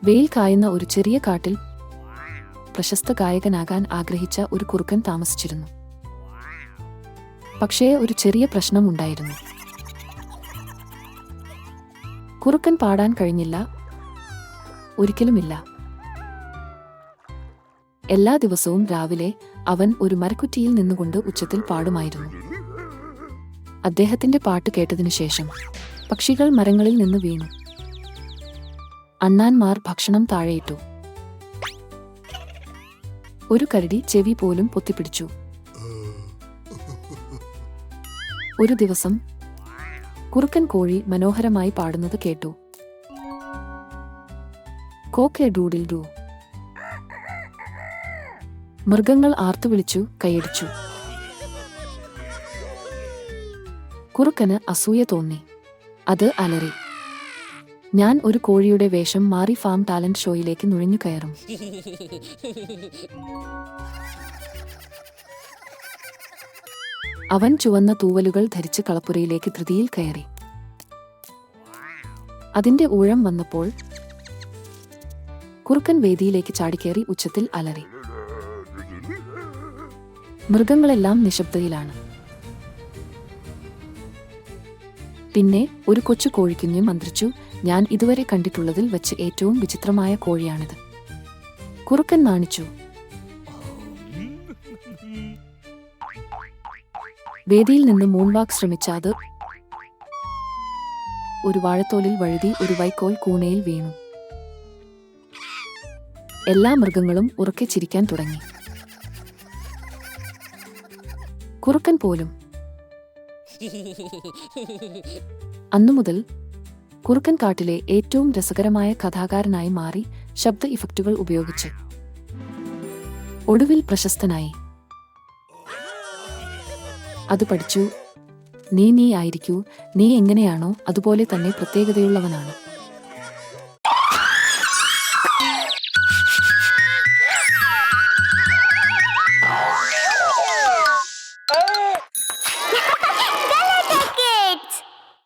വെയിൽ കായുന്ന ഒരു ചെറിയ കാട്ടിൽ പ്രശസ്ത ഗായകനാകാൻ ആഗ്രഹിച്ച ഒരു കുറുക്കൻ താമസിച്ചിരുന്നു. പക്ഷേ ഒരു ചെറിയ പ്രശ്നം ഉണ്ടായിരുന്നു. കുറുക്കൻ പാടാൻ കഴിഞ്ഞില്ല, ഒരിക്കലുമില്ല. എല്ലാ ദിവസവും രാവിലെ അവൻ ഒരു മരക്കുറ്റിയിൽ നിന്നുകൊണ്ട് ഉച്ചത്തിൽ പാടുമായിരുന്നു. അദ്ദേഹത്തിന്റെ പാട്ട് കേട്ടതിനു ശേഷം പക്ഷികൾ മരങ്ങളിൽ നിന്ന് വീണു. അണ്ണാന്മാർ ഭക്ഷണം താഴെയിട്ടു. ഒരു കരടി ചെവി പോലും പൊത്തിപ്പിടിച്ചു. ഒരു ദിവസം കുറുക്കൻ കോഴി മനോഹരമായി പാടുന്നത് കേട്ടു. Cock a doodle doo. മൃഗങ്ങൾ ആർത്തുവിളിച്ചു, കൈയടിച്ചു. കുറുക്കന് അസൂയ തോന്നി. അത് അലറി, ഞാൻ ഒരു കോഴിയുടെ വേഷം മാറി ഫാം ടാലന്റ് ഷോയിലേക്ക് നുഴഞ്ഞു കയറും. അവൻ ചുവന്ന തൂവലുകൾ ധരിച്ച് കളപ്പുരയിലേക്ക് ധൃതിയിൽ കയറി. അതിന്റെ ഊഴം വന്നപ്പോൾ കുറുക്കൻ വേദിയിലേക്ക് ചാടിക്കേറി ഉച്ചത്തിൽ അലറി. മൃഗങ്ങളെല്ലാം നിശബ്ദതയിലാണ്. പിന്നെ ഒരു കൊച്ചു കോഴിക്കുഞ്ഞ് മന്ത്രിച്ചു, ഞാൻ ഇതുവരെ കണ്ടിട്ടുള്ളതിൽ വച്ച് ഏറ്റവും വിചിത്രമായ കോഴിയാണിത്. കുറുക്കൻ നാണിച്ചു. വേദിയിൽ നിന്ന് മൂൺവാക്ക് ശ്രമിച്ച അത് ഒരു വാഴത്തോലിൽ വഴുതി ഒരു വൈക്കോൽ കൂണയിൽ വീണു. എല്ലാ മൃഗങ്ങളും ഉറക്കെ ചിരിക്കാൻ തുടങ്ങി. കുറുക്കൻ പോലും. അന്നുമുതൽ കുറുക്കൻ കാട്ടിലെ ഏറ്റവും രസകരമായ കഥാകാരനായി മാറി, ശബ്ദ ഇഫക്റ്റുകൾ ഉപയോഗിച്ച്. ഒടുവിൽ അത് പഠിച്ചു. നീ ആയിരിക്കൂ, നീ എങ്ങനെയാണോ അതുപോലെ തന്നെ പ്രത്യേകതയുള്ളവനാണ്.